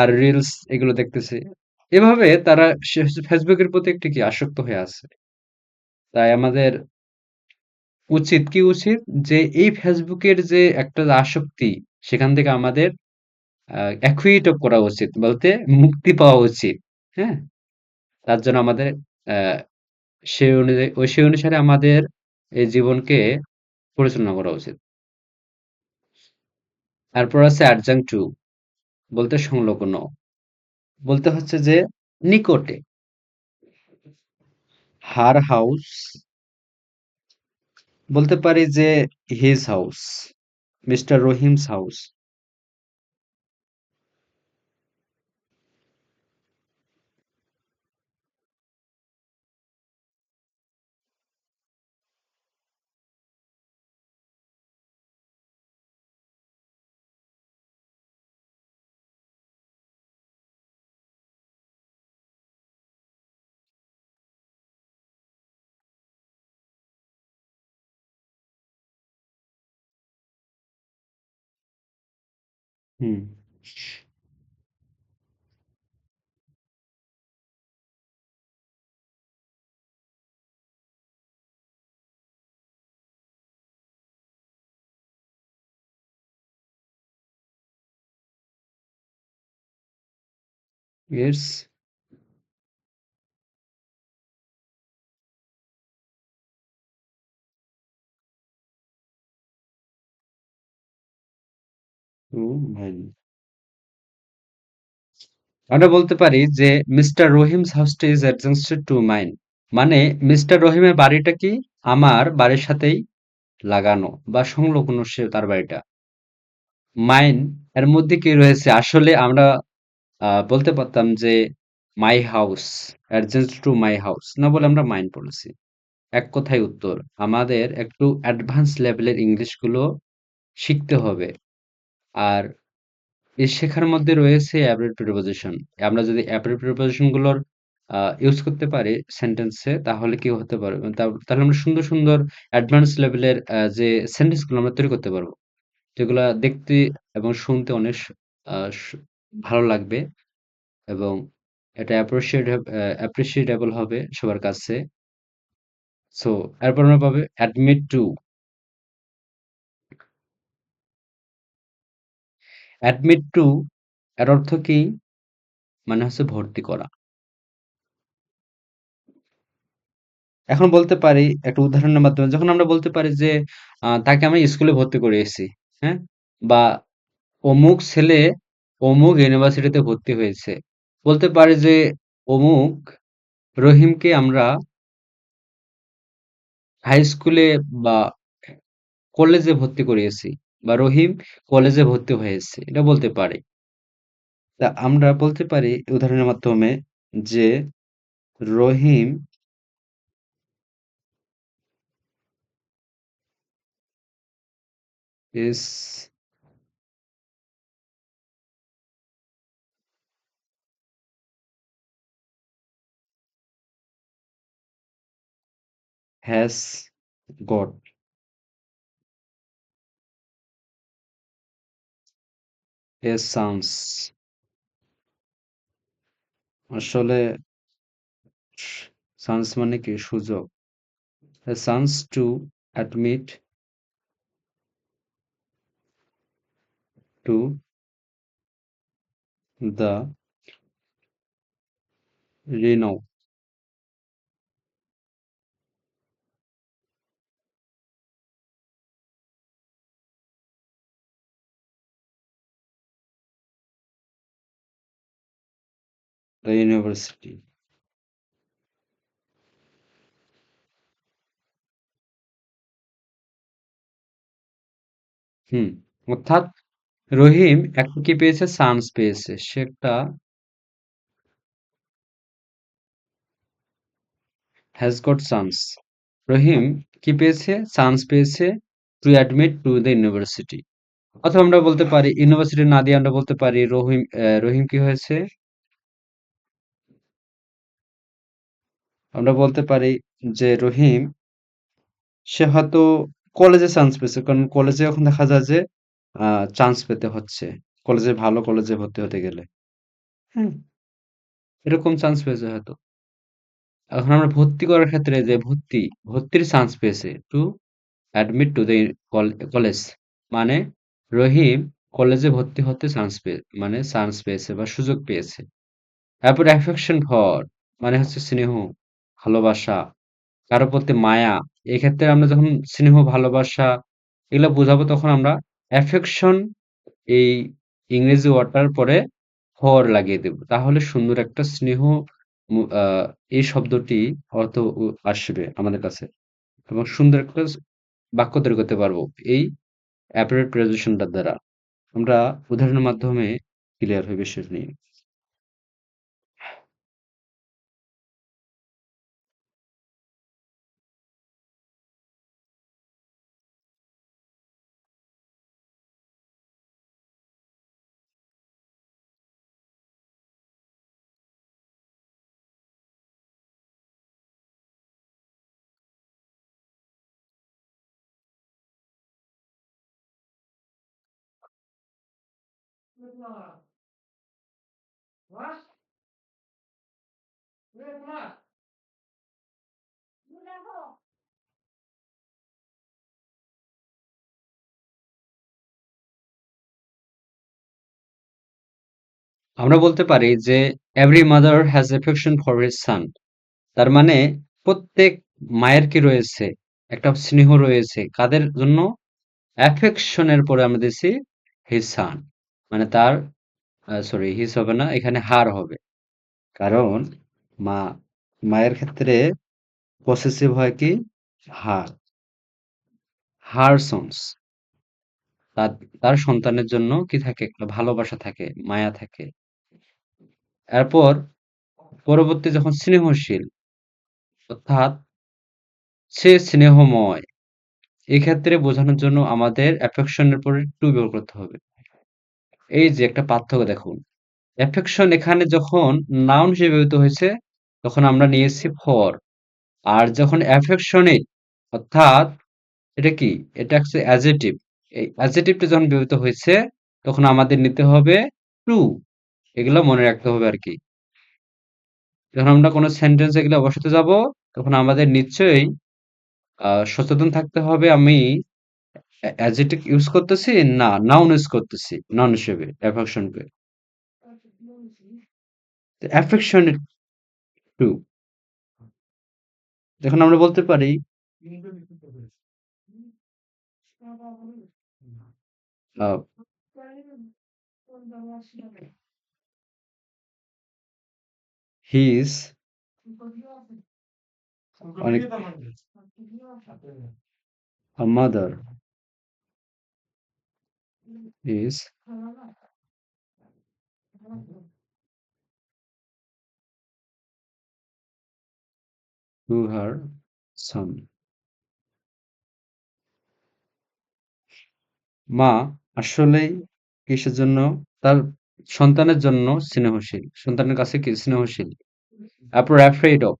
আর রিলস এগুলো দেখতেছে। এভাবে তারা ফেসবুকের প্রতি একটু কি আসক্ত হয়ে আছে। তাই আমাদের উচিত যে এই ফেসবুকের যে একটা যে আসক্তি, সেখান থেকে আমাদের অ্যাকুইট করা উচিত, বলতে মুক্তি পাওয়া উচিত। হ্যাঁ, তার জন্য আমাদের আহ, সেই অনুসারে আমাদের এই জীবনকে পরিচালনা করা উচিত। তারপর আছে অ্যাডজাঙ্ক টু, বলতে সংলগ্ন, বলতে হচ্ছে যে নিকটে। হার হাউস, বলতে পারি যে his house, mister Rahim's house. Hmm. Yes. ও ভাই, আমরা বলতে পারি যে মিস্টার রহিমস হাউসটা ইজ অ্যাডজাস্টেড টু মাইন। মানে মিস্টার রহিমের বাড়িটা কি আমার বাড়ির সাথেই লাগানো বা সংলগ্ন, সে তার বাড়িটা। মাইন এর মধ্যে কি রয়েছে, আসলে আমরা বলতে পারতাম যে my house, adjacent to my house না বলে আমরা মাইন পড়েছি। এক কথায় উত্তর, আমাদের একটু অ্যাডভান্স লেভেলের ইংলিশ গুলো শিখতে হবে। আর এই শেখার মধ্যে রয়েছে অ্যাব্রেড প্রিপোজিশন। আমরা যদি অ্যাব্রেড প্রিপোজিশন গুলোর ইউজ করতে পারি সেন্টেন্সে, তাহলে কি হতে পারে, তাহলে আমরা সুন্দর সুন্দর অ্যাডভান্স লেভেলের যে সেন্টেন্স গুলো আমরা তৈরি করতে পারবো, যেগুলা দেখতে এবং শুনতে অনেক ভালো লাগবে, এবং এটা অ্যাপ্রিসিয়েটেবল হবে সবার কাছে। সো এরপর আমরা পাবে অ্যাডমিট টু। অ্যাডমিট টু এর অর্থ কি? মানে হচ্ছে ভর্তি করা। এখন বলতে পারি একটা উদাহরণের মাধ্যমে, যখন আমরা বলতে পারি যে তাকে আমি স্কুলে ভর্তি করিয়েছি, হ্যাঁ, বা অমুক ছেলে অমুক ইউনিভার্সিটিতে ভর্তি হয়েছে। বলতে পারি যে অমুক রহিমকে আমরা হাই স্কুলে বা কলেজে ভর্তি করিয়েছি, বা রহিম কলেজে ভর্তি হয়েছে, এটা বলতে পারি। তা আমরা বলতে পারি উদাহরণের মাধ্যমে যে রহিম is has got a chance। আসলে চান্স মানে কি? সুযোগ। A chance to admit to the renown, the university। হুম, অর্থাৎ রহিম একটা কি পেয়েছে? চান্স পেয়েছে। সে একটা has got chance। রহিম কি পেয়েছে? চান্স পেয়েছে to admit to the university. অথবা আমরা বলতে পারি ইউনিভার্সিটি না দিয়ে আমরা বলতে পারি রহিম কি হয়েছে? আমরা বলতে পারি যে রহিম সে হয়তো কলেজে চান্স পেয়েছে। কারণ কলেজে এখন দেখা যায় যে চান্স পেতে হচ্ছে। কলেজে ভালো কলেজে ভর্তি হতে গেলে। হ্যাঁ, এরকম চান্স পেয়েছে হয়তো। এখন আমরা ভর্তি করার ক্ষেত্রে যে ভর্তির চান্স পেয়েছে to admit to the college. মানে রহিম কলেজে ভর্তি হতে মানে চান্স পেয়েছে বা সুযোগ পেয়েছে। তারপর অ্যাফেকশন ফর মানে হচ্ছে স্নেহ, ভালোবাসা, কারো প্রতি মায়া। এক্ষেত্রে আমরা যখন স্নেহ, ভালোবাসা এগুলো বোঝাবো তখন আমরা অ্যাফেকশন এই ইংরেজি ওয়ার্ডটার পরে ফর লাগিয়ে দেব। তাহলে সুন্দর একটা স্নেহ মু আ এই শব্দটি অর্থ আসবে আমাদের কাছে এবং সুন্দর একটা বাক্য তৈরি করতে পারবো এই অ্যাপারেন্ট প্রেজেন্টেশনটার দ্বারা। আমরা উদাহরণের মাধ্যমে ক্লিয়ার হই বিষয়টা নিয়ে। আমরা বলতে পারি যে every mother has affection for his son. তার মানে প্রত্যেক মায়ের কি রয়েছে? একটা স্নেহ রয়েছে। কাদের জন্য? অ্যাফেকশনের পরে আমরা দিছি হিজ সান। মানে তার সরি হিজ হবে না, এখানে হার হবে। কারণ মা মায়ের ক্ষেত্রে পসেসিভ হয় কি? হার, হার সন্স। তার তার সন্তানের জন্য কি থাকে? একটা ভালোবাসা থাকে, মায়া থাকে। এরপর পরবর্তী যখন স্নেহশীল, অর্থাৎ সে স্নেহময়। এক্ষেত্রে বোঝানোর জন্য আমাদের অ্যাফেকশন এর পরে টু ব্যবহার করতে হবে। এই যে একটা পার্থক্য দেখুন। অ্যাফেকশন এখানে যখন নাউন হিসেবে ব্যবহৃত হয়েছে, তখন আমরা নিয়েছি ফর। আর যখন অ্যাফেকশনেট অর্থাৎ এটা কি? এটা হচ্ছে অ্যাডজেক্টিভ। এই অ্যাডজেক্টিভটা যখন ব্যবহৃত হয়েছে, তখন আমাদের নিতে হবে টু। এগুলো মনে রাখতে হবে আরকি। যখন আমরা কোনো সেন্টেন্সে এগুলো বসাতে যাব, তখন আমাদের নিশ্চয়ই সচেতন থাকতে হবে আমি অ্যাডজেক্টিভ ইউজ করতেছি না নাউন ইউজ করতেছি নাউন হিসেবে অ্যাফেকশনকে। Affectionate two. এখন আমরা বলতে পারি আহ, his অনেক a mother is to her son. মা আসলেই কিসের জন্য? তার সন্তানের জন্য স্নেহশীল। সন্তানের কাছে কি স্নেহশীল। তারপর afraid of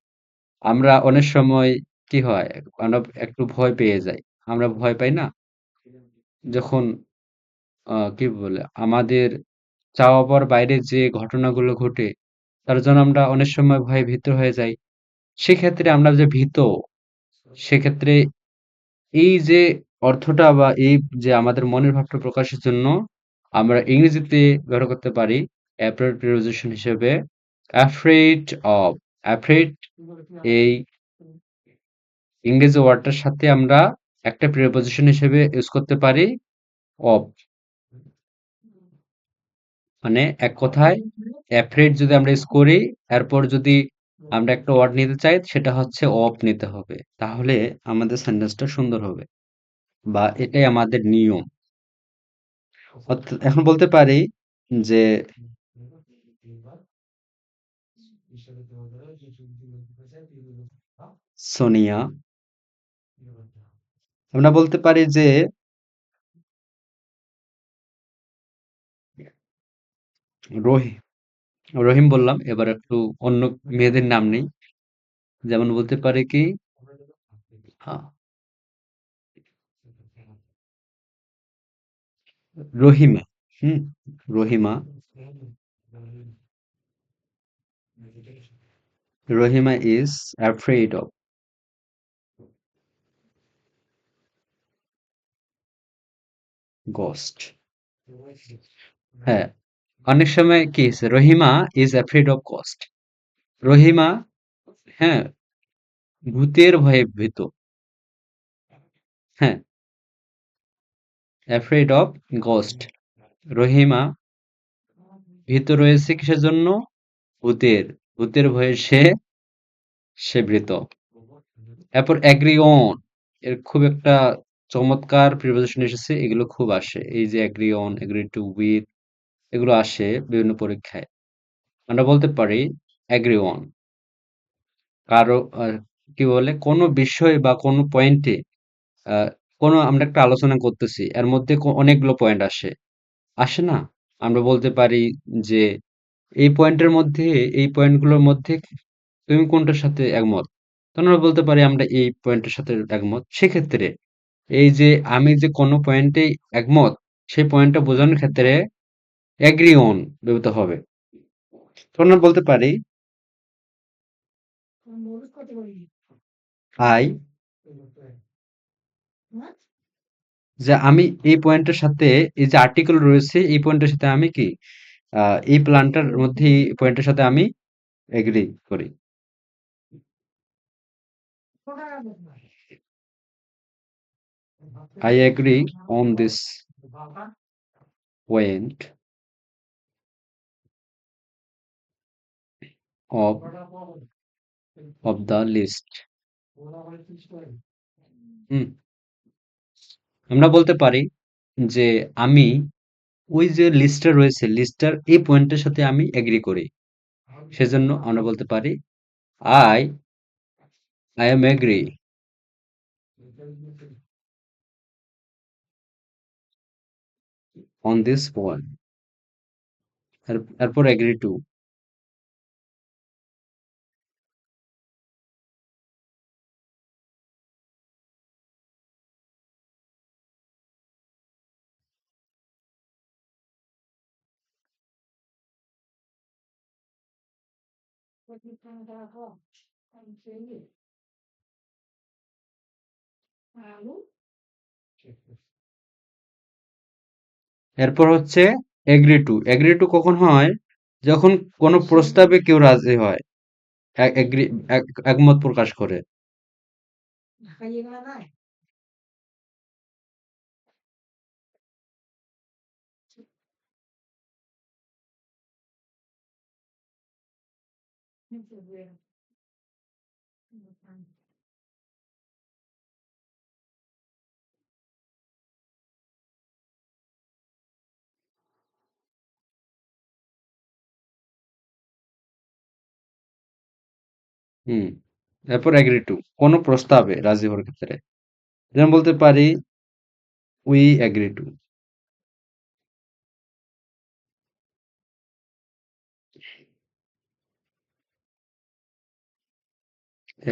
আমরা অনেক সময় কি হয়? আমরা একটু ভয় পেয়ে যাই। আমরা ভয় পাই না? যখন কি বলে? আমাদের চাওয়া পাওয়ার বাইরে যে ঘটনাগুলো ঘটে, তার জন্য আমরা অনেক সময় ভয়ে ভীত হয়ে যাই। সেক্ষেত্রে আমরা যে ভীত, সেক্ষেত্রে এই যে অর্থটা বা এই যে আমাদের মনের ভাবটা প্রকাশের জন্য আমরা ইংরেজিতে ব্যবহার করতে পারি appropriate preposition হিসেবে afraid of। afraid এই ইংরেজি ওয়ার্ডটার সাথে আমরা একটা প্রিপোজিশন হিসেবে ইউজ করতে পারি of। মানে এক কথায় afraid যদি আমরা ইউজ করি, এরপর যদি আমরা একটা ওয়ার্ড নিতে চাই সেটা হচ্ছে of নিতে হবে। তাহলে আমাদের সেন্টেন্সটা সুন্দর হবে বা এটাই আমাদের নিয়ম। এখন বলতে পারি যে সোনিয়া। আমরা বলতে পারি যে রহি রহিম বললাম, এবার একটু অন্য মেয়েদের নাম নেই। যেমন বলতে পারে কি আ রহিমা। হুম? Rahima, Rahima is afraid of ghost. হ্যাঁ, অনেক সময় কি হয়েছে? Rahima is afraid of ghost. Rahima, হ্যাঁ, ভূতের ভয়ে ভীত। হ্যাঁ, afraid of ghost. রহিমা ভীত রয়েছে কিসের জন্য? ভূতের। ভূতের ভয়ে সে ভীত। এরপর agree on, এর খুব একটা চমৎকার প্রিপোজিশন এসেছে, এগুলো খুব আসে। এই যে agree on, agree to with, এগুলো আসে বিভিন্ন পরীক্ষায়। আমরা বলতে পারি agree on, কারো কি বলে কোনো বিষয় বা কোনো পয়েন্টে কোনো আমরা একটা আলোচনা করতেছি, এর মধ্যে অনেকগুলো পয়েন্ট আসে, আসে না? আমরা বলতে পারি যে এই পয়েন্টের মধ্যে, এই পয়েন্টগুলোর মধ্যে তুমি কোনটার সাথে একমত? তখন আমরা বলতে পারি আমরা এই পয়েন্টের সাথে একমত। সেক্ষেত্রে এই যে আমি যে কোনো পয়েন্টে একমত, সেই পয়েন্টটা বোঝানোর ক্ষেত্রে agree on ব্যবহৃত হবে। তখন আমরা বলতে পারি I, যে আমি এই পয়েন্টের সাথে, এই যে আর্টিকেল রয়েছে এই পয়েন্টের সাথে আমি কি এই প্ল্যানটার মধ্যে এই পয়েন্টের সাথে আমি এগ্রি করি। I agree on this point of the list. হুম, আমরা বলতে পারি যে আমি ওই যে লিস্টটা রয়েছে লিস্টটার এই পয়েন্টের সাথে আমি এগ্রি করি। সেজন্য আমরা বলতে পারি I I am agree on this point. এরপর agree to. এরপর হচ্ছে agree to. agree to কখন হয়? যখন কোনো প্রস্তাবে কেউ রাজি হয়, এগ্রি, একমত প্রকাশ করে। হুম, এরপর agree to, কোনো প্রস্তাবে রাজি হওয়ার ক্ষেত্রে। যেমন বলতে পারি we agree to.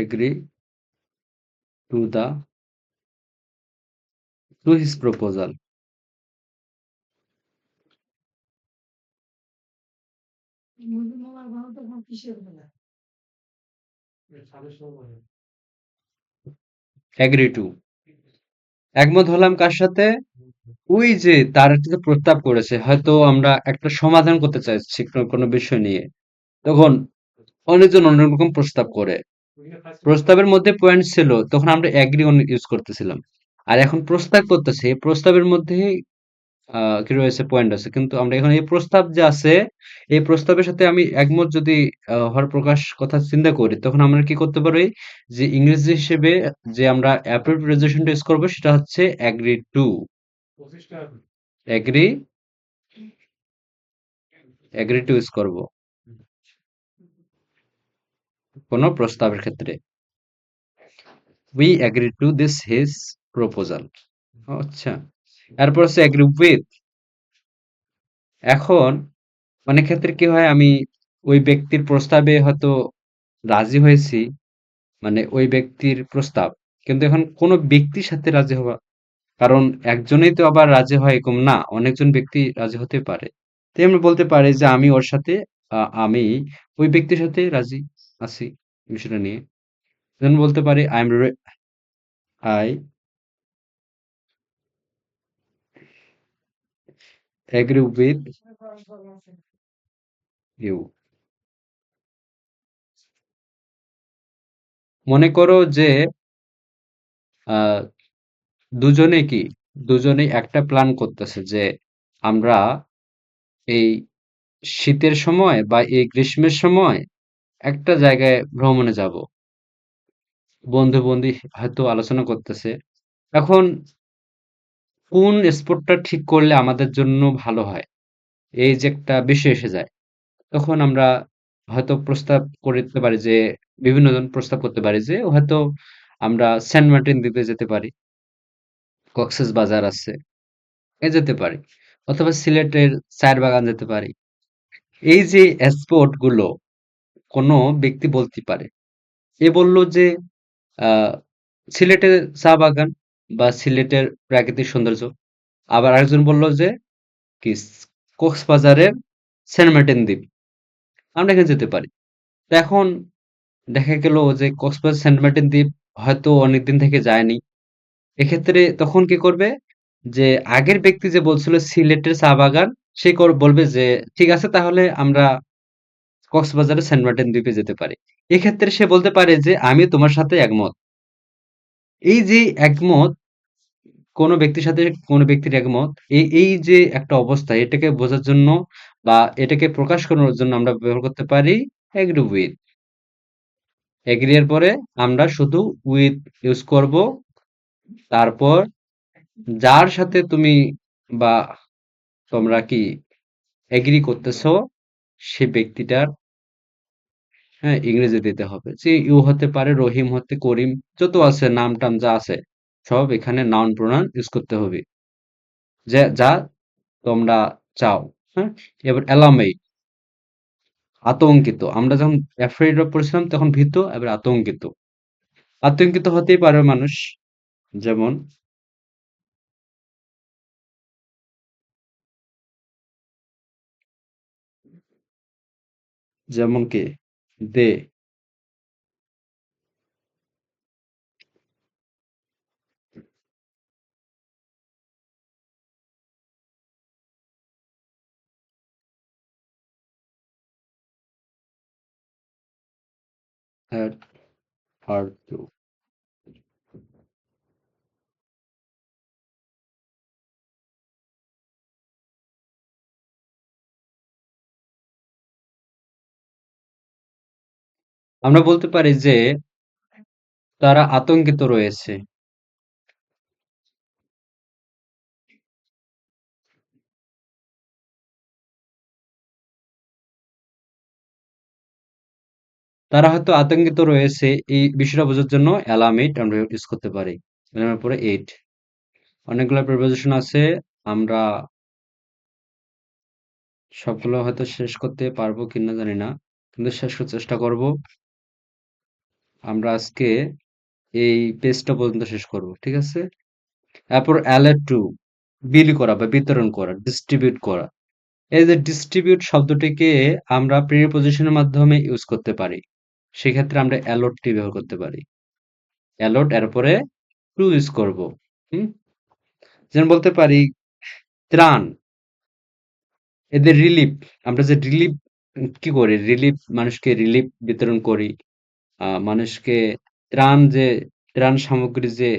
agree to his proposal. agree to, একমত হলাম কার সাথে? ওই যে তার একটা যে প্রস্তাব করেছে, হয়তো আমরা একটা সমাধান করতে চাইছি কোনো বিষয় নিয়ে, তখন অনেকজন অনেক রকম প্রস্তাব করে, প্রস্তাবের মধ্যে পয়েন্ট ছিল, তখন আমরা অ্যাগ্রি অন ইউজ করতেছিলাম। আর এখন প্রস্তাব করতেছি, এই প্রস্তাবের মধ্যে কি রয়েছে, পয়েন্ট আছে, কিন্তু আমরা এখন এই প্রস্তাব যে আছে, এই প্রস্তাবের সাথে আমি একমত যদি হওয়ার প্রকাশ কথা চিন্তা করি, তখন আমরা কি করতে পারি, যে ইংরেজি হিসেবে যে আমরা অ্যাপ্রোপ্রিয়েশনটা ইউজ করবো সেটা হচ্ছে agree to. Agree, agree to use করব কোনো প্রস্তাবের ক্ষেত্রে। We agree to this his proposal. আচ্ছা, এরপর হচ্ছে অ্যাগ্রি উইথ। এখন অনেক ক্ষেত্রে কি হয়, আমি ওই ব্যক্তির প্রস্তাবে হয়তো রাজি হয়েছি, মানে ওই ব্যক্তির প্রস্তাব, কিন্তু এখন কোনো ব্যক্তির সাথে রাজি হওয়া, কারণ একজনেই তো আবার রাজি হয় এরকম না, অনেকজন ব্যক্তি রাজি হতে পারে। তাই আমরা বলতে পারি যে আমি ওর সাথে আমি ওই ব্যক্তির সাথে রাজি আছি বিষয়টা নিয়ে। যেমন বলতে পারি আই এগ্রি উইথ ইউ। মনে করো যে আহ দুজনে কি দুজনেই একটা প্ল্যান করতেছে যে আমরা এই শীতের সময় বা এই গ্রীষ্মের সময় একটা জায়গায় ভ্রমণে যাব। বন্ধু বন্ধু হয়তো আলোচনা করতেছে। এখন কোন স্পটটা ঠিক করলে আমাদের জন্য ভালো হয়, এই যে একটা বিষয় এসে যায়, তখন আমরা হয়তো প্রস্তাব করতে পারি যে বিভিন্ন জন প্রস্তাব করতে পারি যে হয়তো আমরা সেন্ট মার্টিন দ্বীপে যেতে পারি, কক্সেস বাজার আছে, যেতে পারি, অথবা সিলেটের চায়ের বাগান যেতে পারি। এই যে স্পট গুলো কোনো ব্যক্তি বলতে পারে, এ বলল যে আহ সিলেটের চা বাগান বা সিলেটের প্রাকৃতিক সৌন্দর্য, আবার আরেকজন বলল যে কি কক্সবাজারের সেন্ট মার্টিন দ্বীপ, আমরা এখানে যেতে পারি। তো এখন দেখা গেল যে কক্সবাজার সেন্ট মার্টিন দ্বীপ হয়তো অনেকদিন থেকে যায়নি। এক্ষেত্রে তখন কি করবে, যে আগের ব্যক্তি যে বলছিল সিলেটের চা বাগান, সে বলবে যে ঠিক আছে, তাহলে আমরা কক্সবাজারের সেন্ট মার্টিন দ্বীপে যেতে পারি। এক্ষেত্রে সে বলতে পারে যে আমি তোমার সাথে একমত। এই যে একমত, কোনো ব্যক্তির সাথে কোনো ব্যক্তির একমত, এই এই যে একটা অবস্থা, এটাকে বোঝার জন্য বা এটাকে প্রকাশ করার জন্য আমরা ব্যবহার করতে পারি এগ্রি উইথ। এগ্রি এর পরে আমরা শুধু উইথ ইউজ করব। তারপর যার সাথে তুমি বা তোমরা কি এগ্রি করতেছো, সে ব্যক্তিটার, হ্যাঁ, ইংরেজি দিতে হবে। যে ইউ হতে পারে, রহিম হতে, করিম, যত আছে নাম টাম যা আছে, সব এখানে নাউন প্রোনাউন ইউজ করতে হবে, যে যা তোমরা চাও। হ্যাঁ, এবার এলামেই আতঙ্কিত, আমরা যখন অ্যাফ্রেড অফ পড়ছিলাম তখন ভীত, এবার আতঙ্কিত। আতঙ্কিত হতেই পারে মানুষ, যেমন যেমন কি দে হ্যাড হার্ড টু। আমরা বলতে পারি যে তারা আতঙ্কিত রয়েছে। তারা হয়তো আতঙ্কিত রয়েছে, এই বিষয়টা বোঝার জন্য অ্যালার্ম এইট আমরা ইউজ করতে পারি। অ্যালার্মের পরে এইট। অনেকগুলো প্রিপোজিশন আছে, আমরা সবগুলো হয়তো শেষ করতে পারবো কিনা জানি না, কিন্তু শেষ করার চেষ্টা করব। আমরা আজকে এই পেজটা পর্যন্ত শেষ করব, ঠিক আছে? তারপর অ্যালার্ট টু, বিলি করা বা বিতরণ করা, ডিস্ট্রিবিউট করা। এই যে ডিস্ট্রিবিউট শব্দটিকে আমরা প্রিপোজিশনের মাধ্যমে ইউজ করতে পারি, সেক্ষেত্রে আমরা অ্যালটটি ব্যবহার করতে পারি। অ্যালট এর পরে টু ইউজ করব। হুম, যেমন বলতে পারি ত্রাণ, এদের রিলিফ, আমরা যে রিলিফ কি করি, রিলিফ মানুষকে রিলিফ বিতরণ করি, মানুষকে ত্রাণ যে ত্রাণ সামগ্রী যে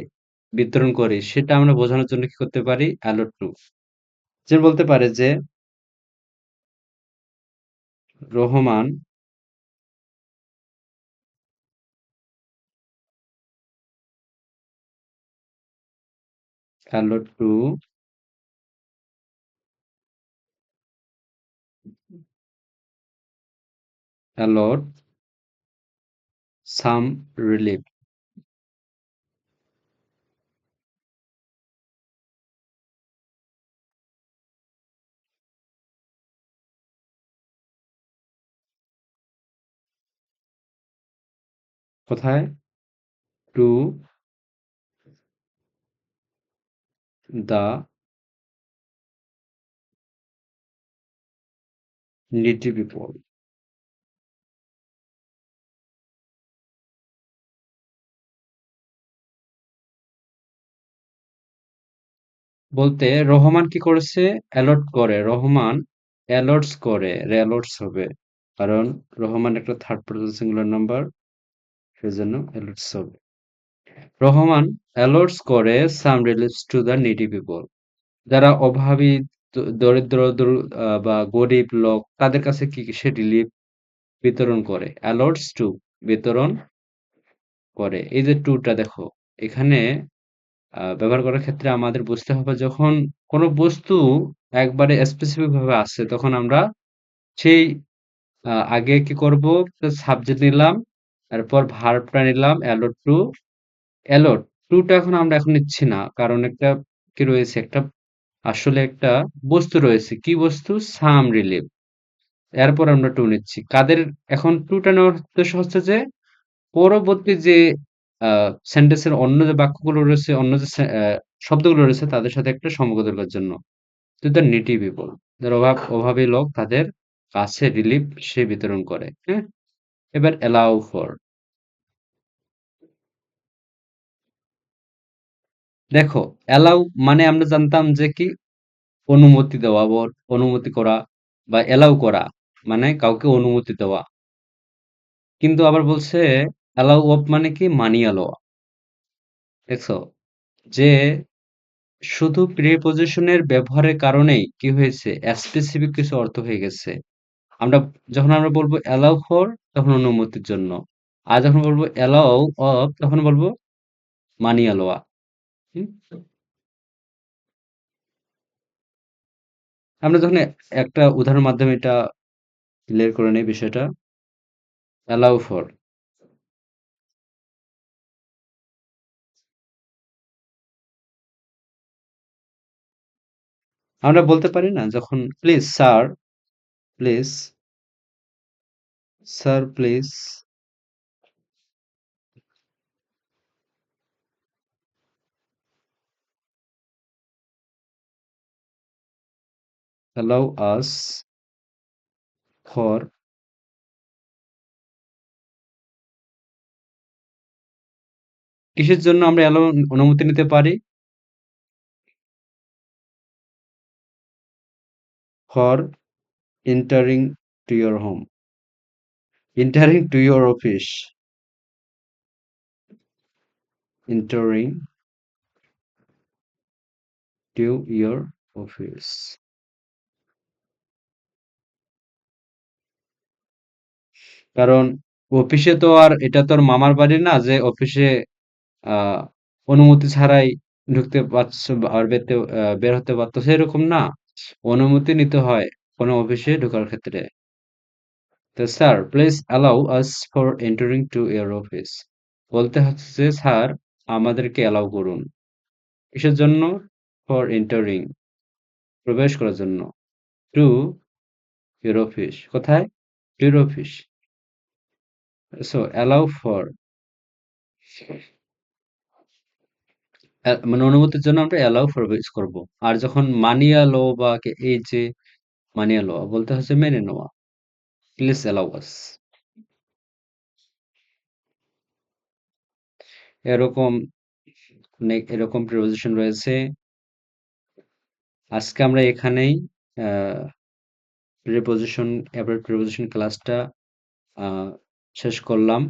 বিতরণ করি, সেটা আমরা বোঝানোর জন্য কি করতে পারি, অ্যালট টু। যে বলতে পারে যে রহমান অ্যালট টু অ্যালট সাম রিলিফ। কোথায়? Two the needy people. বলতে রহমান কি করেছে? অ্যালট করে। রহমান অ্যালটস করে, রেলটস হবে। কারণ রহমান একটা থার্ড পারসন সিঙ্গুলার নাম্বার, সেজন্য অ্যালটস হবে। রহমান অ্যালটস করে some reliefs to the needy people. যারা অভাবী, দরিদ্র, বা গরিব লোক, তাদের কাছে কি সে রিলিফ বিতরণ করে। অ্যালটস টু, বিতরণ করে। এই যে টুটা দেখো, এখানে ব্যবহার করার ক্ষেত্রে আমাদের বুঝতে হবে, যখন কোনো বস্তু একবারে স্পেসিফিক ভাবে আসছে, তখন আমরা সেই আগে কি করব, সাবজেক্ট নিলাম, তারপর ভার্বটা নিলাম, অ্যালোট টু। অ্যালোট টুটা এখন আমরা নিচ্ছি না, কারণ একটা কি রয়েছে, একটা আসলে একটা বস্তু রয়েছে। কি বস্তু? সাম রিলিফ। এরপর আমরা টু নিচ্ছি কাদের? এখন টুটা নেওয়ার উদ্দেশ্য হচ্ছে যে পরবর্তী যে সেন্টেন্সের অন্য যে বাক্যগুলো রয়েছে, অন্য যে শব্দগুলো রয়েছে, তাদের সাথে একটা সম্পর্ক তৈরির জন্য। তো দ্য নিডি পিপল, যারা অভাবী লোক, তাদের কাছে রিলিফ সে বিতরণ করে। হ্যাঁ, এবার অ্যালাউ ফর। দেখো, অ্যালাউ মানে আমরা জানতাম যে কি, অনুমতি দেওয়া বা অনুমতি করা, বা অ্যালাউ করা মানে কাউকে অনুমতি দেওয়া। কিন্তু আবার বলছে অ্যালাউ অফ মানে কি, মানিয়ে লওয়া। দেখছো যে শুধু প্রিপজিশনের ব্যবহারের কারণেই কি হয়েছে, স্পেসিফিক কিছু অর্থ হয়ে গেছে। আমরা যখন আমরা বলবো অ্যালাউ ফর, তখন অনুমতির জন্য। আর যখন বলবো অ্যালাউ অফ, তখন বলবো মানিয়ে লওয়া। হুম? আমরা যখন একটা উদাহরণের মাধ্যমে এটা ক্লিয়ার করে নেই বিষয়টা। অ্যালাউ ফর, আমরা বলতে পারি না যখন, please sir, please sir, please allow us for. কিসের জন্য আমরা অ্যালাউ, অনুমতি নিতে পারি? For entering to your home, entering to your office, entering to your office. কারণ অফিসে তো আর, এটা তো আর মামার বাড়ি না যে অফিসে আহ অনুমতি ছাড়াই ঢুকতে পারছো আর বের হতে পারতো, সেরকম না। অনুমতি নিতে হয় কোনো অফিসে ঢোকার ক্ষেত্রে। তো sir please allow us for entering to your office, বলতে হচ্ছে যে স্যার, আমাদেরকে অ্যালাউ করুন। কিসের জন্য? ফর এন্টারিং, প্রবেশ করার জন্য। টু ইউর অফিস, কোথায়? To your office. So allow for, মানে অনুমতির জন্য আমরা অ্যালাউ ফর ইউজ করব। আর যখন মানিয়া লো বা এই যে মানিয়া লো বলতে হচ্ছে মেনে নেওয়া। প্লিজ অ্যালাউ আস। এরকম অনেক এরকম প্রিপোজিশন রয়েছে। আজকে আমরা এখানেই প্রিপোজিশন, এবার প্রিপোজিশন ক্লাসটা আহ, শেষ করলাম,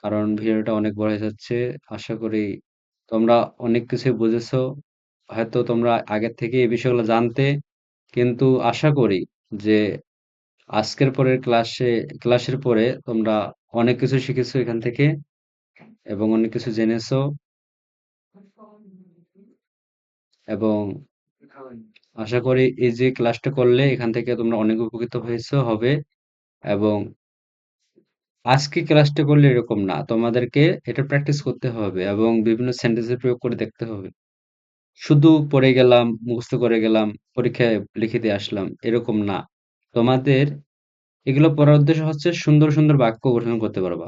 কারণ ভিডিওটা অনেক বড় হয়ে যাচ্ছে। আশা করি তোমরা অনেক কিছু বুঝেছো। হয়তো তোমরা আগের থেকে এই বিষয়গুলো জানতে, কিন্তু আশা করি যে আজকের পরের ক্লাসের পরে তোমরা অনেক কিছু শিখেছো এখান থেকে, এবং অনেক কিছু জেনেছো, এবং আশা করি এই যে ক্লাসটা করলে এখান থেকে তোমরা অনেক উপকৃত হয়েছো হবে। এবং আজকে ক্লাসটা করলে এরকম না, তোমাদেরকে এটা প্র্যাকটিস করতে হবে এবং বিভিন্ন সেন্টেন্সের প্রয়োগ করে দেখতে হবে। শুধু পড়ে গেলাম, মুখস্থ করে গেলাম, পরীক্ষায় লিখে দিয়ে আসলাম, এরকম না। তোমাদের এগুলো পড়ার উদ্দেশ্য হচ্ছে সুন্দর সুন্দর বাক্য গঠন করতে পারবা।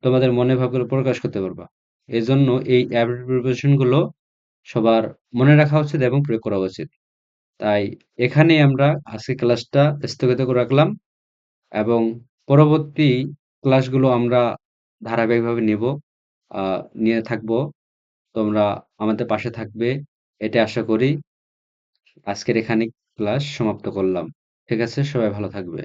তোমাদের মনের ভাবগুলো প্রকাশ করতে পারবা। এজন্য এই অ্যাব্রিভিয়েশন গুলো সবার মনে রাখা উচিত এবং প্রয়োগ করা উচিত। তাই এখানেই আমরা আজকে ক্লাসটা স্থগিত করে রাখলাম এবং পরবর্তী ক্লাসগুলো আমরা ধারাবাহিকভাবে নেব, নিয়ে থাকবো। তোমরা আমাদের পাশে থাকবে, এটা আশা করি। আজকের এখানে ক্লাস সমাপ্ত করলাম। ঠিক আছে? সবাই ভালো থাকবে।